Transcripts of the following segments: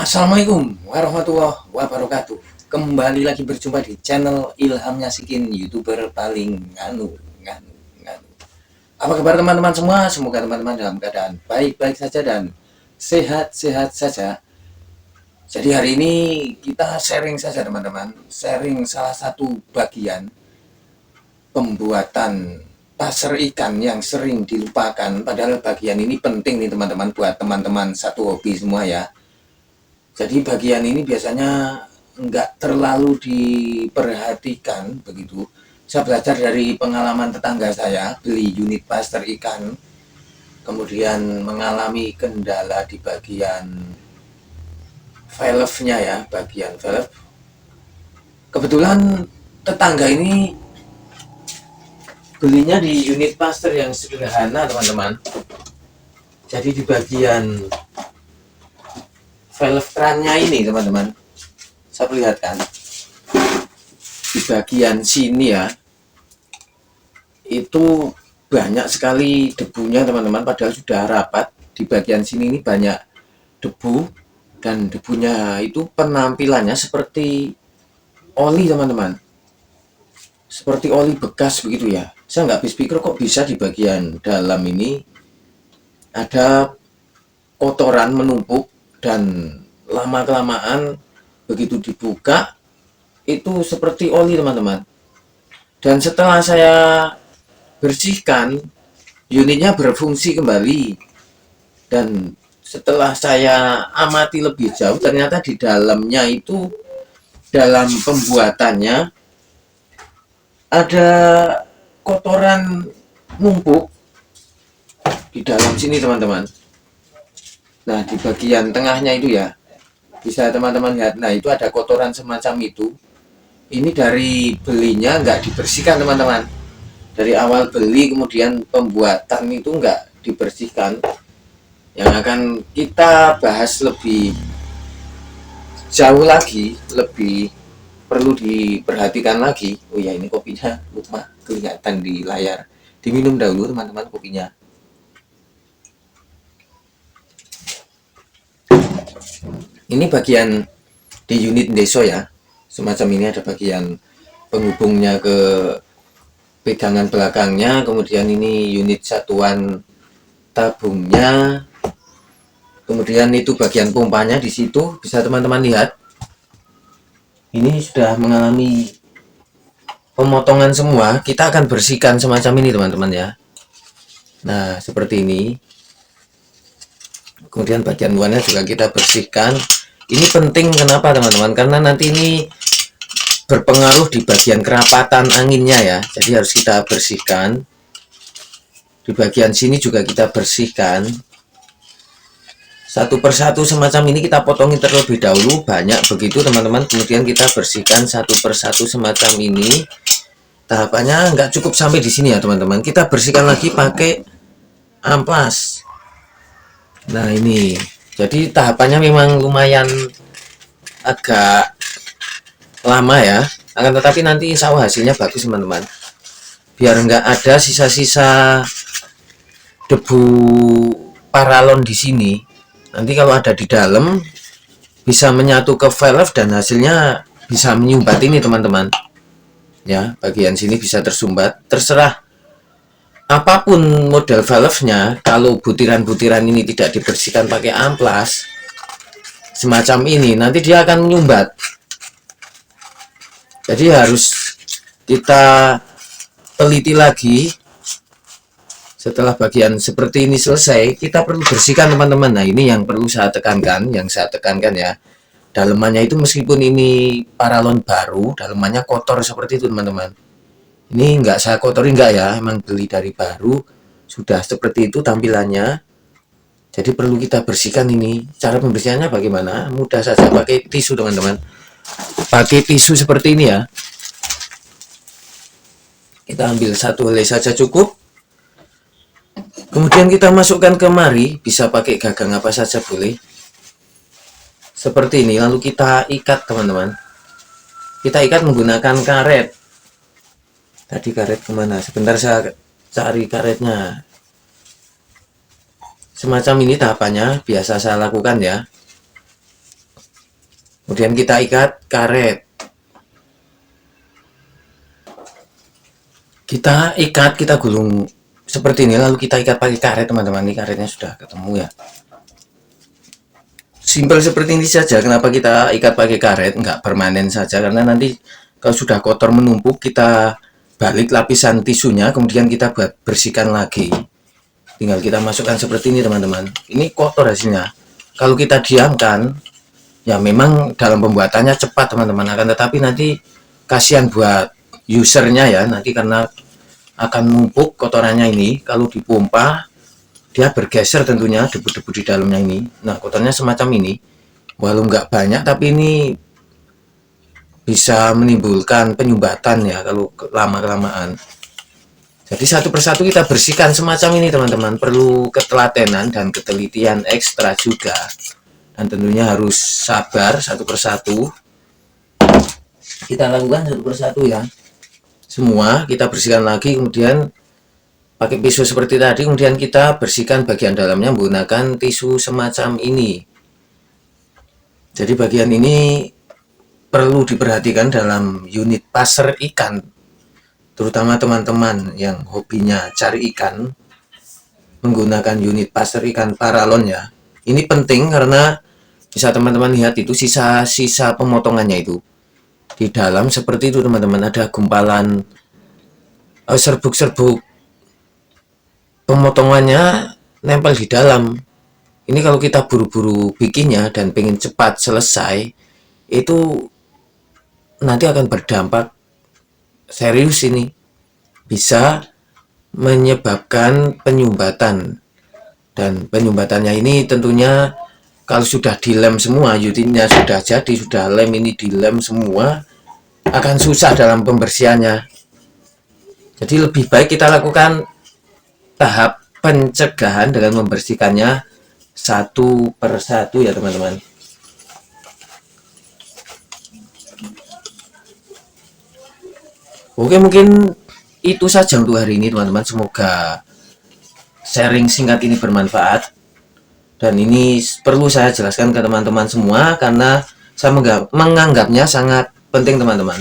Assalamualaikum warahmatullahi wabarakatuh. Kembali lagi berjumpa di channel Ilham Nyasikin, YouTuber paling nganu. Apa kabar teman-teman semua? Semoga teman-teman dalam keadaan baik-baik saja dan sehat-sehat saja. Jadi hari ini kita sharing saja teman-teman, sharing salah satu bagian pembuatan pasar ikan yang sering dilupakan. Padahal bagian ini penting nih teman-teman buat teman-teman satu hobi semua ya. Jadi bagian ini biasanya enggak terlalu diperhatikan begitu. Saya belajar dari pengalaman tetangga saya beli unit pasar ikan, kemudian mengalami kendala di bagian valve-nya ya, bagian valve. Kebetulan tetangga ini belinya di unit pasar yang sederhana teman-teman. Jadi di bagian valve krannya ini teman-teman, saya perlihatkan di bagian sini ya, itu banyak sekali debunya teman-teman, padahal sudah rapat. Di bagian sini ini banyak debu, dan debunya itu penampilannya seperti oli teman-teman, seperti oli bekas begitu ya. Saya nggak habis pikir kok bisa di bagian dalam ini ada kotoran menumpuk, dan lama-kelamaan begitu dibuka itu seperti oli teman-teman. Dan setelah saya bersihkan, unitnya berfungsi kembali. Dan setelah saya amati lebih jauh, ternyata di dalamnya itu, dalam pembuatannya ada kotoran numpuk di dalam sini teman-teman. Nah di bagian tengahnya itu ya, bisa teman-teman lihat. Nah itu ada kotoran semacam itu. Ini dari belinya nggak dibersihkan teman-teman. Dari awal beli kemudian pembuatan itu nggak dibersihkan. Yang akan kita bahas lebih jauh lagi, lebih perlu diperhatikan lagi. Oh ya, ini kopinya lupa kelihatan di layar. Diminum dahulu teman-teman kopinya. Ini bagian di unit deso ya, semacam ini ada bagian penghubungnya ke pegangan belakangnya, kemudian ini unit satuan tabungnya, kemudian itu bagian pompanya di situ, bisa teman-teman lihat. Ini sudah mengalami pemotongan semua. Kita akan bersihkan semacam ini teman-teman ya. Nah seperti ini. Kemudian bagian luarnya juga kita bersihkan. Ini penting kenapa teman-teman? Karena nanti ini berpengaruh di bagian kerapatan anginnya ya. Jadi harus kita bersihkan. Di bagian sini juga kita bersihkan. Satu persatu semacam ini kita potongin terlebih dahulu, banyak begitu teman-teman. Kemudian kita bersihkan satu persatu semacam ini. Tahapannya nggak cukup sampai di sini ya teman-teman. Kita bersihkan lagi pakai amplas. Nah ini, jadi tahapannya memang lumayan agak lama ya. Akan tetapi nanti insya Allah hasilnya bagus teman-teman. Biar nggak ada sisa-sisa debu paralon di sini. Nanti kalau ada di dalam bisa menyatu ke valve dan hasilnya bisa menyumbat ini teman-teman. Ya, bagian sini bisa tersumbat. Terserah apapun model valve-nya, kalau butiran-butiran ini tidak dibersihkan pakai amplas semacam ini, nanti dia akan menyumbat. Jadi harus kita teliti lagi. Setelah bagian seperti ini selesai, kita perlu bersihkan teman-teman. Nah ini yang perlu saya tekankan, ya. Dalemannya itu meskipun ini paralon baru, dalemannya kotor seperti itu teman-teman. Ini enggak saya kotori, enggak ya, emang beli dari baru, sudah seperti itu tampilannya. Jadi perlu kita bersihkan ini. Cara pembersihannya bagaimana? Mudah saja, pakai tisu teman-teman. Pakai tisu seperti ini ya. Kita ambil satu helai saja cukup. Kemudian kita masukkan kemari, bisa pakai gagang apa saja boleh. Seperti ini, lalu kita ikat teman-teman. Kita ikat menggunakan karet. Tadi karet kemana? Sebentar saya cari karetnya. Semacam ini tahapannya, biasa saya lakukan ya. Kemudian kita ikat karet. Kita ikat, kita gulung seperti ini, lalu kita ikat pakai karet teman-teman. Ini karetnya sudah ketemu ya. Simpel seperti ini saja. Kenapa kita ikat pakai karet? Nggak permanen saja, karena nanti kalau sudah kotor menumpuk, kita balik lapisan tisunya, kemudian kita buat bersihkan lagi. Tinggal kita masukkan seperti ini teman-teman. Ini kotor hasilnya. Kalau kita diamkan, ya memang dalam pembuatannya cepat teman-teman, akan tetapi nanti kasihan buat usernya ya, nanti karena akan numpuk kotorannya ini. Kalau dipompa dia bergeser tentunya debu-debu di dalamnya ini. Nah, kotornya semacam ini, walau nggak banyak tapi ini bisa menimbulkan penyumbatan ya kalau lama-kelamaan. Jadi satu persatu kita bersihkan semacam ini teman-teman. Perlu ketelatenan dan ketelitian ekstra juga, dan tentunya harus sabar. Satu persatu kita lakukan, satu persatu ya. Semua kita bersihkan lagi, kemudian pakai pisau seperti tadi, kemudian kita bersihkan bagian dalamnya menggunakan tisu semacam ini. Jadi bagian ini perlu diperhatikan dalam unit pasar ikan, terutama teman-teman yang hobinya cari ikan menggunakan unit pasar ikan paralon ya. Ini penting karena bisa teman-teman lihat itu sisa-sisa pemotongannya itu di dalam seperti itu teman-teman, ada gumpalan serbuk-serbuk pemotongannya nempel di dalam. Ini kalau kita buru-buru bikinnya dan pengen cepat selesai, itu nanti akan berdampak serius. Ini bisa menyebabkan penyumbatan, dan penyumbatannya ini tentunya kalau sudah dilem semua, unitnya sudah jadi, sudah lem, ini dilem semua, akan susah dalam pembersihannya. Jadi lebih baik kita lakukan tahap pencegahan dengan membersihkannya satu persatu ya teman-teman. Oke, mungkin itu saja untuk hari ini teman-teman. Semoga sharing singkat ini bermanfaat, dan ini perlu saya jelaskan ke teman-teman semua karena saya menganggapnya sangat penting teman-teman.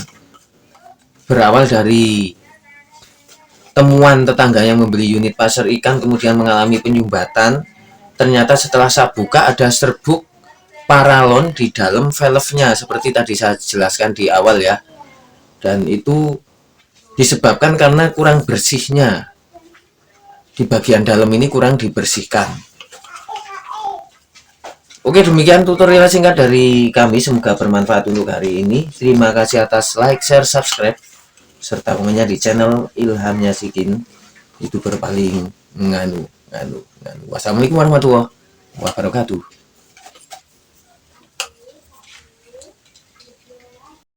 Berawal dari temuan tetangga yang membeli unit pasar ikan kemudian mengalami penyumbatan. Ternyata setelah saya buka ada serbuk paralon di dalam valve-nya seperti tadi saya jelaskan di awal ya. Dan itu disebabkan karena kurang bersihnya. Di bagian dalam ini kurang dibersihkan. Oke, demikian tutorial singkat dari kami, semoga bermanfaat untuk hari ini. Terima kasih atas like, share, subscribe, serta komennya di channel Ilhamnya Sikin, YouTuber paling nganu. Wassalamualaikum warahmatullahi wabarakatuh.